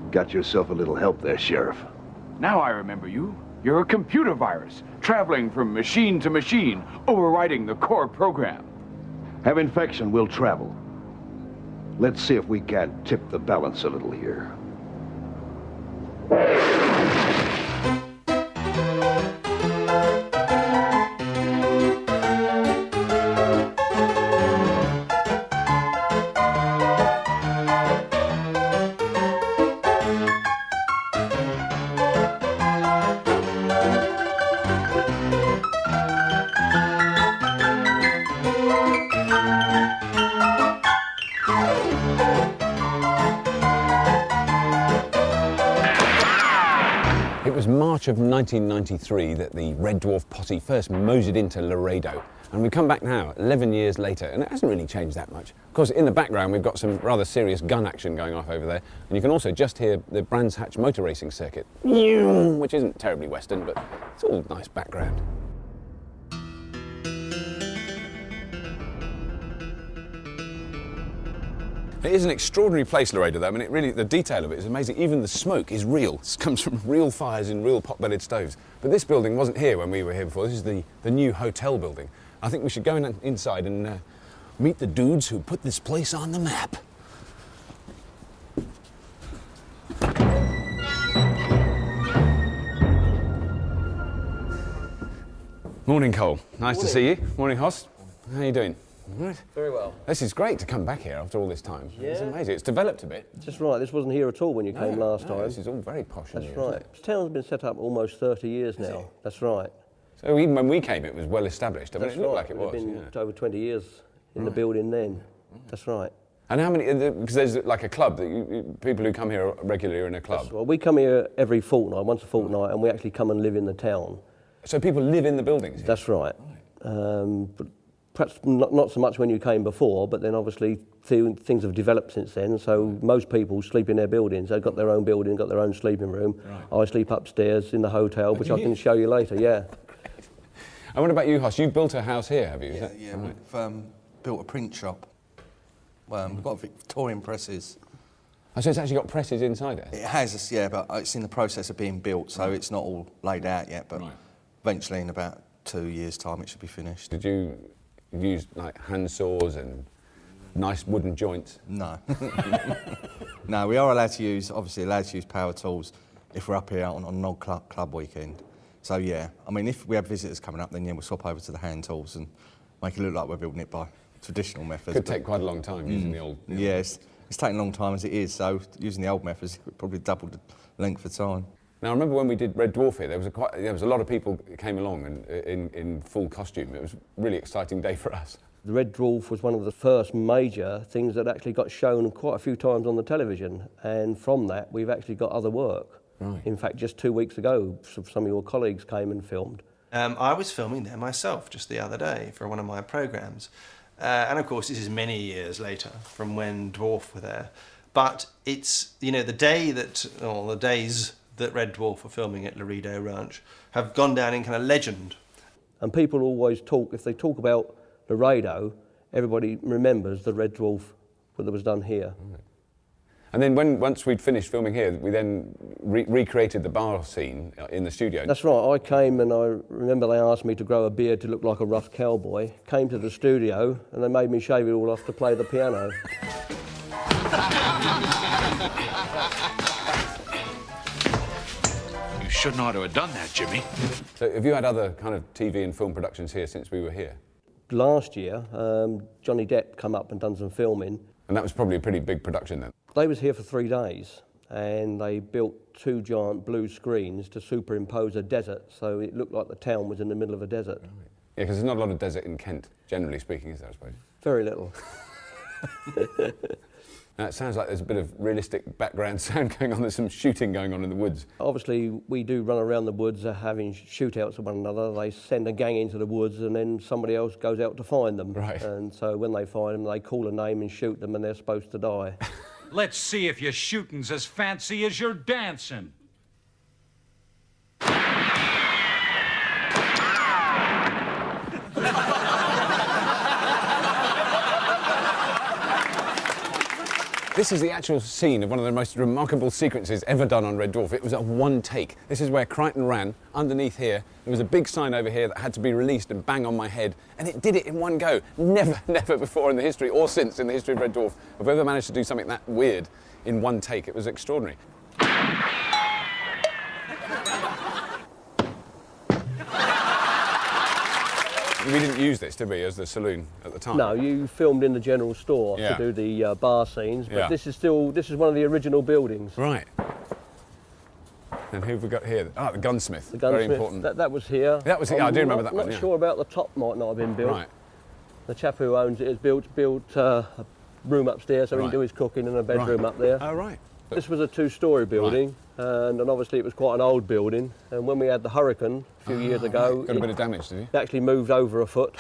Got yourself a little help there, Sheriff. Now I remember you. You're a computer virus, traveling from machine to machine, overriding the core program. Have infection, we'll travel. Let's see if we can't tip the balance a little here. It was March of 1993 that the Red Dwarf posse first moseyed into Leredo. And we come back now, 11 years later, and it hasn't really changed that much. Of course, in the background, we've got some rather serious gun action going off over there. And you can also just hear the Brands Hatch motor racing circuit, which isn't terribly Western, but it's all nice background. It is an extraordinary place, Leredo, though. I mean, it really, the detail of it is amazing. Even the smoke is real. It comes from real fires in real pot-bellied stoves. But this building wasn't here when we were here before. This is the new hotel building. I think we should go inside and meet the dudes who put this place on the map. Morning, Cole. Nice to see you. Morning, Hoss. How are you doing? Right. Very well. This is great to come back here after all this time. Yeah. It's amazing. It's developed a bit. Just right. This wasn't here at all when you came last time. This is all very posh. That's right. This town's been set up almost 30 years now. That's right. So even when we came, it was well established. I mean, That's it looked right. like it was. It's been over 20 years in the building then. That's right. And how many? Because there's like a club that people who come here regularly are in a club. Well, we come here every fortnight, once a fortnight, and we actually come and live in the town. So people live in the buildings here? That's right. But perhaps not so much when you came before, but then obviously things have developed since then, so most people sleep in their buildings. They've got their own building, got their own sleeping room. Right. I sleep upstairs in the hotel, which I can show you later, yeah. And what about you, Hoss? You built a house here, have you? Yeah, we've built a print shop. We've got Victorian presses. Oh, so it's actually got presses inside it? It has, yeah, but it's in the process of being built, so it's not all laid out yet, but eventually in about 2 years' time it should be finished. Did you use like hand saws and nice wooden joints? No. No, we are allowed to use power tools if we're up here on an odd club weekend. So yeah, I mean, if we have visitors coming up, then yeah, we'll swap over to the hand tools and make it look like we're building it by traditional methods. Could take quite a long time using the old... Yes, it's taking a long time as it is, so using the old methods, it would probably double the length of time. Now, I remember when we did Red Dwarf here, there was a lot of people who came along and in full costume. It was a really exciting day for us. The Red Dwarf was one of the first major things that actually got shown quite a few times on the television, and from that we've actually got other work. Right. In fact, just 2 weeks ago, some of your colleagues came and filmed. I was filming there myself just the other day for one of my programmes. And of course, this is many years later from when Dwarf were there. But it's, you know, the days that Red Dwarf were filming at Leredo Ranch have gone down in kind of legend. And people always talk, if they talk about Leredo, everybody remembers the Red Dwarf that was done here. Right. And then once we'd finished filming here, we then recreated the bar scene in the studio. That's right. I came and I remember they asked me to grow a beard to look like a rough cowboy. Came to the studio and they made me shave it all off to play the piano. You should not have done that, Jimmy. So have you had other kind of TV and film productions here since we were here? Last year, Johnny Depp come up and done some filming. And that was probably a pretty big production then? They was here for 3 days and they built 2 giant blue screens to superimpose a desert, so it looked like the town was in the middle of a desert. Right. Yeah, because there's not a lot of desert in Kent, generally speaking, is there, I suppose? Very little. Now, it sounds like there's a bit of realistic background sound going on. There's some shooting going on in the woods. Obviously, we do run around the woods having shootouts with one another. They send a gang into the woods and then somebody else goes out to find them. Right. And so when they find them, they call a name and shoot them and they're supposed to die. Let's see if your shooting's as fancy as your dancing. This is the actual scene of one of the most remarkable sequences ever done on Red Dwarf. It was a one take. This is where Crichton ran. Underneath here, there was a big sign over here that had to be released and bang on my head. And it did it in one go. Never before in the history, or since in the history of Red Dwarf, have ever managed to do something that weird in one take. It was extraordinary. We didn't use this, did we, as the saloon at the time? No, you filmed in the general store Yeah. to do the bar scenes, but Yeah. this is one of the original buildings. Right. And who have we got here? Ah, the gunsmith. The gunsmith, Very important. that was here. That was here. I do remember that one, I'm yeah. not sure about the top, might not have been built. Right. The chap who owns it has built a room upstairs so he Right. can do his cooking and a bedroom Right. up there. Oh, right. This was a two-storey building, and obviously it was quite an old building. And when we had the hurricane a few years ago, Got a bit of damage, did you? it actually moved over a foot.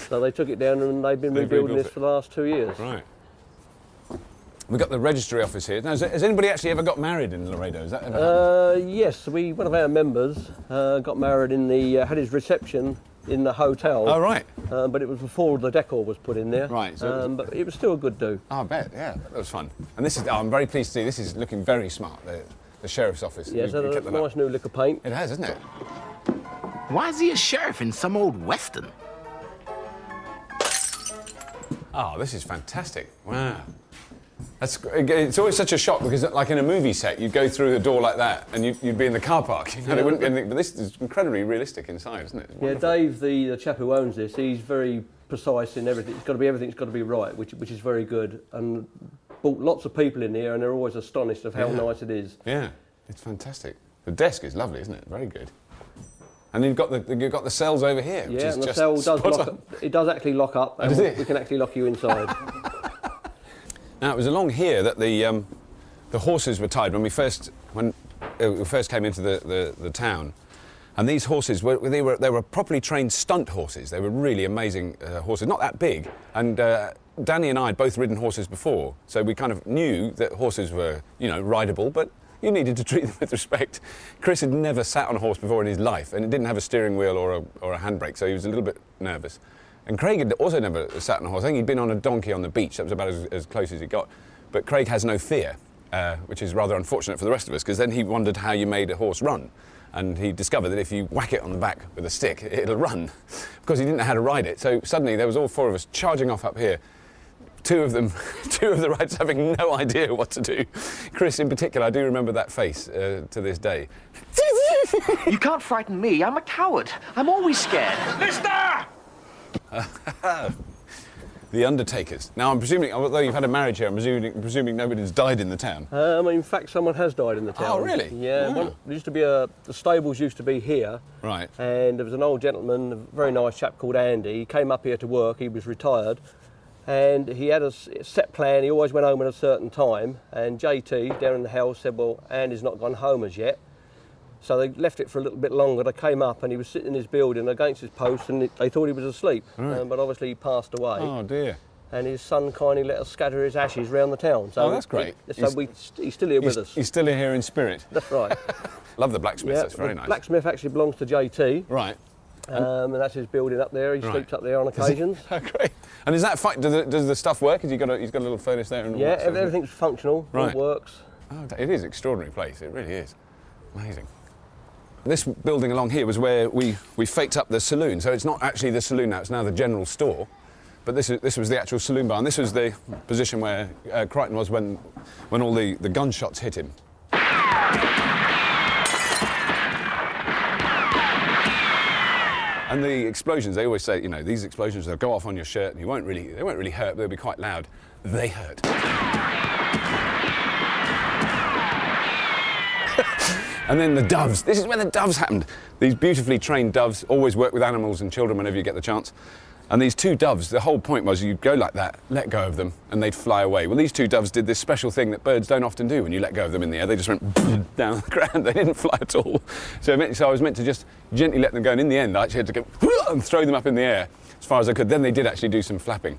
So they took it down and they've been They've rebuilding rebuilt this it. for the last 2 years. Right. We've got the registry office here. Now, has anybody actually ever got married in Leredo? Has that ever happened? Yes, one of our members got married had his reception in the hotel. Oh, right. But it was before the decor was put in there. Right, so- but it was still a good do. Oh, I bet, yeah. That was fun. And this is, I'm very pleased to see, this is looking very smart, the sheriff's office. Yeah, it's You had kept a that up. nice new lick of paint. It has, hasn't it? Why is he a sheriff in some old western? Oh, this is fantastic. Wow. It's always such a shock because, like in a movie set, you'd go through the door like that and you'd be in the car park. You know, there wouldn't be anything, but this is incredibly realistic inside, isn't it? It's Yeah, wonderful. Dave, the chap who owns this, he's very precise in everything. Everything's got to be right, which is very good. And brought lots of people in here, and they're always astonished of how Yeah. nice it is. Yeah, it's fantastic. The desk is lovely, isn't it? Very good. And you've got the cells over here, which Yeah, is and the just cell does spot lock on. up. It does actually lock up, and does it? we can actually lock you inside. Now, it was along here that the horses were tied when we first came into the town, and these horses they were properly trained stunt horses. They were really amazing horses, not that big. And Danny and I had both ridden horses before, so we kind of knew that horses were, rideable, but you needed to treat them with respect. Chris had never sat on a horse before in his life, and it didn't have a steering wheel or a handbrake, so he was a little bit nervous. And Craig had also never sat on a horse. I think he'd been on a donkey on the beach. That was about as close as he got. But Craig has no fear, which is rather unfortunate for the rest of us, because then he wondered how you made a horse run. And he discovered that if you whack it on the back with a stick, it'll run. Because he didn't know how to ride it. So suddenly there was all four of us charging off up here. Two of the riders having no idea what to do. Chris in particular, I do remember that face to this day. You can't frighten me. I'm a coward. I'm always scared. Mister! The Undertakers. Now, I'm presuming, although you've had a marriage here, I'm presuming nobody's died in the town. In fact, someone has died in the town. Oh, really? Yeah. Oh. There used to be the stables used to be here. Right. And there was an old gentleman, a very nice chap called Andy. He came up here to work. He was retired. And he had a set plan. He always went home at a certain time. And JT, down in the house, said, well, Andy's not gone home as yet. So they left it for a little bit longer. They came up and he was sitting in his building against his post, and they thought he was asleep. Right. But obviously he passed away. Oh, dear. And his son kindly let us scatter his ashes round the town. So Oh, that's great. He's still here with us. He's still here in spirit. That's right. Love the blacksmith, that's very the nice. Blacksmith actually belongs to JT. Right. And that's his building up there. He Right. sleeps up there on occasions. Oh, great. And is that does the stuff work? He's got a little furnace there and all Yeah, that sort of thing? everything's functional. Right. It works. Oh, it is an extraordinary place. It really is. Amazing. This building along here was where we faked up the saloon. So it's not actually the saloon now, it's now the general store. But this was the actual saloon bar, and this was the position where Crichton was when all the gunshots hit him. And the explosions, they always say, these explosions, they'll go off on your shirt and they won't really hurt, but they'll be quite loud. They hurt. And then the doves. This is where the doves happened. These beautifully trained doves always work with animals and children whenever you get the chance. And these two doves, the whole point was you'd go like that, let go of them, and they'd fly away. Well, these two doves did this special thing that birds don't often do when you let go of them in the air. They just went down the ground. They didn't fly at all. So I was meant to just gently let them go, and in the end, I actually had to go and throw them up in the air as far as I could. Then they did actually do some flapping.